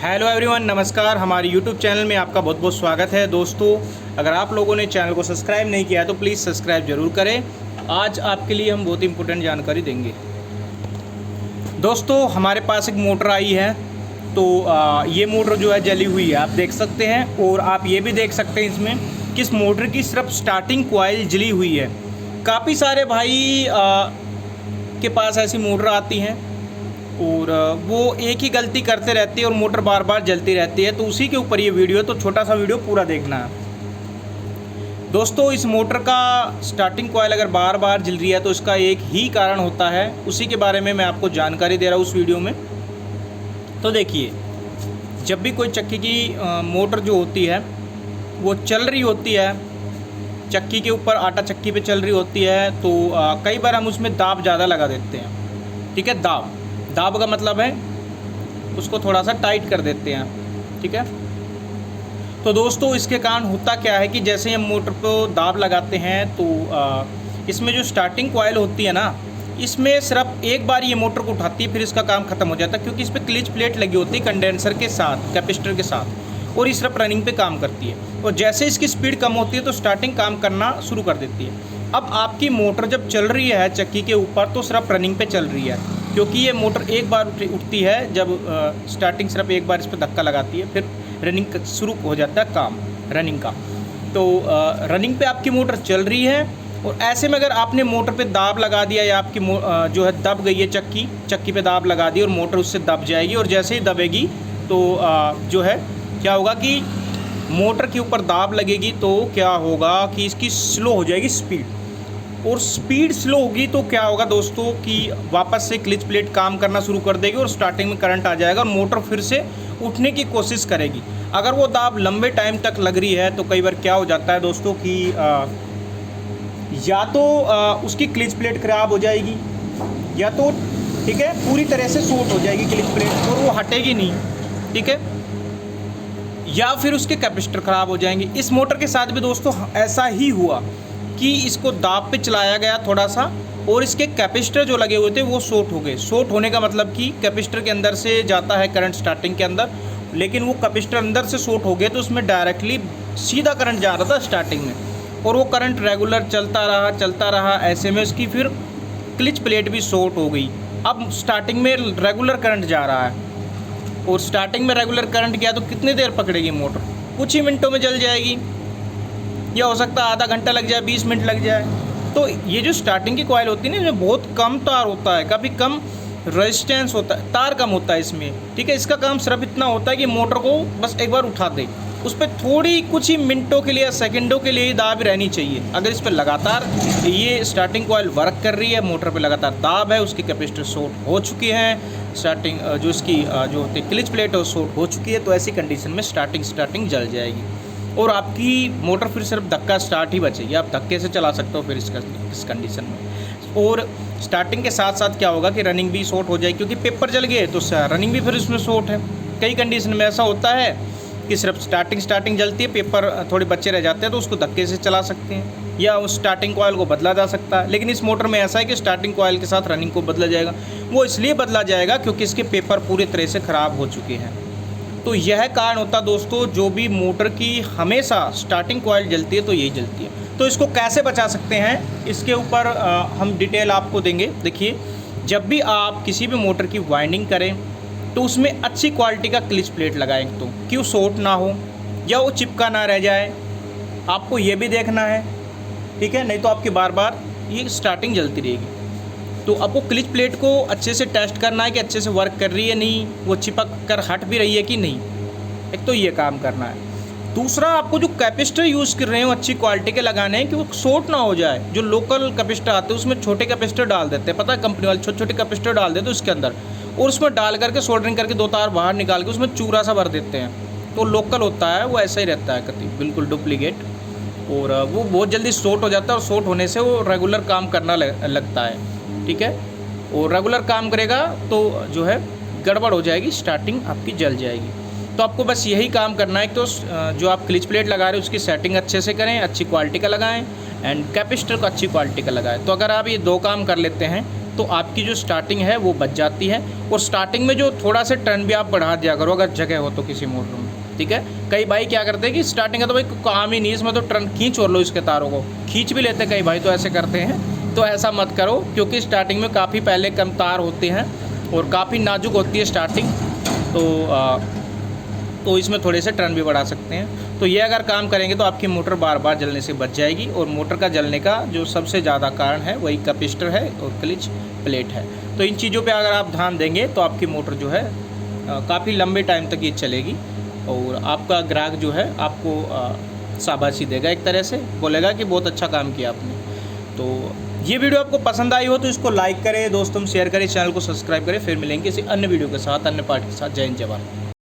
Hello everyone, नमस्कार। हमारे YouTube channel में आपका बहुत बहुत स्वागत है। दोस्तों, अगर आप लोगों ने चैनल को सब्सक्राइब नहीं किया है तो प्लीज़ सब्सक्राइब ज़रूर करें। आज आपके लिए हम बहुत इंपॉर्टेंट जानकारी देंगे। दोस्तों, हमारे पास एक मोटर आई है, तो ये मोटर जो है जली हुई है, आप देख सकते हैं। और आप ये भी देख सकते हैं इसमें कि इस मोटर की सिर्फ स्टार्टिंग कॉइल जली हुई है। काफ़ी सारे भाई के पास ऐसी मोटर आती हैं और वो एक ही गलती करते रहती है और मोटर बार बार जलती रहती है। तो उसी के ऊपर ये वीडियो है, तो छोटा सा वीडियो पूरा देखना है। दोस्तों, इस मोटर का स्टार्टिंग कॉइल अगर बार बार जल रही है तो इसका एक ही कारण होता है। उसी के बारे में मैं आपको जानकारी दे रहा हूँ उस वीडियो में। तो देखिए, जब भी कोई चक्की की मोटर जो होती है वो चल रही होती है, चक्की के ऊपर आटा चक्की पे चल रही होती है, तो कई बार हम उसमें दाब ज़्यादा लगा देते हैं। ठीक है, दाब का मतलब है उसको थोड़ा सा टाइट कर देते हैं। ठीक है, तो दोस्तों इसके कारण होता क्या है कि जैसे हम मोटर को दाब लगाते हैं तो इसमें जो स्टार्टिंग कॉइल होती है ना, इसमें सिर्फ एक बार ये मोटर को उठाती है, फिर इसका काम ख़त्म हो जाता है। क्योंकि इस पर क्लिच प्लेट लगी होती है कंडेंसर के साथ, कैपेसिटर के साथ, और ये सिर्फ रनिंग पे काम करती है। और जैसे इसकी स्पीड कम होती है तो स्टार्टिंग काम करना शुरू कर देती है। अब आपकी मोटर जब चल रही है चक्की के ऊपर तो सिर्फ रनिंग पे चल रही है, क्योंकि ये मोटर एक बार उठती है जब स्टार्टिंग सिर्फ एक बार इस पर धक्का लगाती है, फिर रनिंग शुरू हो जाता है काम रनिंग का। तो रनिंग पे आपकी मोटर चल रही है और ऐसे में अगर आपने मोटर पे दाब लगा दिया या आपकी जो है दब गई है चक्की पे दाब लगा दी और मोटर उससे दब जाएगी। और जैसे ही दबेगी तो जो है क्या होगा कि मोटर के ऊपर दाब लगेगी, तो क्या होगा कि इसकी स्लो हो जाएगी स्पीड। और स्पीड स्लो होगी तो क्या होगा दोस्तों कि वापस से क्लिच प्लेट काम करना शुरू कर देगी और स्टार्टिंग में करंट आ जाएगा और मोटर फिर से उठने की कोशिश करेगी। अगर वो दाब लंबे टाइम तक लग रही है तो कई बार क्या हो जाता है दोस्तों कि या तो उसकी क्लिच प्लेट ख़राब हो जाएगी, या तो ठीक है पूरी तरह से शॉर्ट हो जाएगी क्लिच प्लेट और वो हटेगी नहीं। ठीक है, या फिर उसके कैपेसिटर ख़राब हो जाएंगे। इस मोटर के साथ भी दोस्तों ऐसा ही हुआ कि इसको दाब पे चलाया गया थोड़ा सा और इसके कैपेसिटर जो लगे हुए थे वो शॉर्ट हो गए। शॉर्ट होने का मतलब कि कैपेसिटर के अंदर से जाता है करंट स्टार्टिंग के अंदर, लेकिन वो कैपेसिटर अंदर से शॉर्ट हो गए तो उसमें डायरेक्टली सीधा करंट जा रहा था स्टार्टिंग में, और वो करंट रेगुलर चलता रहा। ऐसे में उसकी फिर क्लिच प्लेट भी शॉर्ट हो गई। अब स्टार्टिंग में रेगुलर करंट जा रहा है और स्टार्टिंग में रेगुलर करंट गया तो कितनी देर पकड़ेगी मोटर? कुछ ही मिनटों में जल जाएगी, या हो सकता है आधा घंटा लग जाए, 20 मिनट लग जाए। तो ये जो स्टार्टिंग की कॉइल होती है ना, इसमें बहुत कम तार होता है, काफ़ी कम रेजिस्टेंस होता है, तार कम होता है इसमें। ठीक है, इसका काम सिर्फ इतना होता है कि मोटर को बस एक बार उठा दे, उस पर थोड़ी कुछ ही मिनटों के लिए या सेकंडों के लिए ही दाब रहनी चाहिए। अगर इस पर लगातार ये स्टार्टिंग कॉइल वर्क कर रही है, मोटर पे लगातार दाब है, उसकी कैपेसिटर शॉर्ट हो चुकी है, स्टार्टिंग जो इसकी जो होती है क्लिच प्लेट है वो शॉर्ट हो चुकी है, तो ऐसी कंडीशन में स्टार्टिंग जल जाएगी और आपकी मोटर फिर सिर्फ धक्का स्टार्ट ही बचेगी। आप धक्के से चला सकते हो फिर इस कंडीशन में। और स्टार्टिंग के साथ साथ क्या होगा कि रनिंग भी शॉर्ट हो जाएगी, क्योंकि पेपर जल गए तो रनिंग भी फिर इसमें शॉर्ट है। कई कंडीशन में ऐसा होता है कि सिर्फ स्टार्टिंग जलती है, पेपर थोड़े बच्चे रह जाते हैं तो उसको धक्के से चला सकते हैं, या उस स्टार्टिंग कॉइल को बदला जा सकता है। लेकिन इस मोटर में ऐसा है कि स्टार्टिंग कॉइल के साथ रनिंग को बदला जाएगा। वो इसलिए बदला जाएगा क्योंकि इसके पेपर पूरी तरह से ख़राब हो चुके हैं। तो यह कारण होता है दोस्तों, जो भी मोटर की हमेशा स्टार्टिंग कॉइल जलती है तो यही जलती है। तो इसको कैसे बचा सकते हैं, इसके ऊपर हम डिटेल आपको देंगे। देखिए, जब भी आप किसी भी मोटर की वाइंडिंग करें तो उसमें अच्छी क्वालिटी का क्लिच प्लेट लगाएं, तो कि वो शॉर्ट ना हो या वो चिपका ना रह जाए, आपको ये भी देखना है। ठीक है, नहीं तो आपकी बार बार ये स्टार्टिंग जलती रहेगी। तो आपको क्लिच प्लेट को अच्छे से टेस्ट करना है कि अच्छे से वर्क कर रही है नहीं, वो चिपक कर हट भी रही है कि नहीं। एक तो ये काम करना है। दूसरा, आपको जो कैपेसिटर यूज़ कर रहे हैं वो अच्छी क्वालिटी के लगाने हैं कि वो शॉर्ट ना हो जाए। जो लोकल कैपेसिटर आते हैं उसमें छोटे कैपेसिटर डाल देते हैं, पता है, कंपनी वाले छोटे छोटे कैपेसिटर डाल देते हैं उसके अंदर, और उसमें डाल करके सोल्डरिंग करके 2 तार बाहर निकाल के उसमें चूरा सा भर देते हैं। तो लोकल होता है वो ऐसा ही रहता है, कभी बिल्कुल डुप्लीकेट, और वो बहुत जल्दी शॉर्ट हो जाता है और शॉर्ट होने से वो रेगुलर काम करना लगता है। ठीक है, और रेगुलर काम करेगा तो जो है गड़बड़ हो जाएगी, स्टार्टिंग आपकी जल जाएगी। तो आपको बस यही काम करना है। तो जो आप क्लिच प्लेट लगा रहे हो उसकी सेटिंग अच्छे से करें, अच्छी क्वालिटी का लगाएं, एंड कैपेसिटर को अच्छी क्वालिटी का लगाएं। तो अगर आप ये 2 काम कर लेते हैं तो आपकी जो स्टार्टिंग है वो बच जाती है। और स्टार्टिंग में जो थोड़ा सा टर्न भी आप बढ़ा दिया करो अगर जगह हो तो किसी मोटर में, ठीक है। कई भाई क्या करते हैं कि स्टार्टिंग है तो भाई काम ही नहीं, इसमें तो टर्न खींच और लो, इसके तारों को खींच भी लेते हैं कई भाई, तो ऐसे करते हैं। तो ऐसा मत करो, क्योंकि स्टार्टिंग में काफ़ी पहले कम तार होते हैं और काफ़ी नाजुक होती है स्टार्टिंग, तो इसमें थोड़े से टर्न भी बढ़ा सकते हैं। तो ये अगर काम करेंगे तो आपकी मोटर बार बार जलने से बच जाएगी। और मोटर का जलने का जो सबसे ज़्यादा कारण है वही कैपेसिटर है और क्लिच प्लेट है। तो इन चीज़ों पे अगर आप ध्यान देंगे तो आपकी मोटर जो है काफ़ी लंबे टाइम तक ये चलेगी और आपका ग्राहक जो है आपको शाबाशी देगा, एक तरह से बोलेगा कि बहुत अच्छा काम किया आपने। तो ये वीडियो आपको पसंद आई हो तो इसको लाइक करें, दोस्तों शेयर करें, चैनल को सब्सक्राइब करें। फिर मिलेंगे किसी अन्य वीडियो के साथ, अन्य पार्ट के साथ। जय हिंद, जय भारत।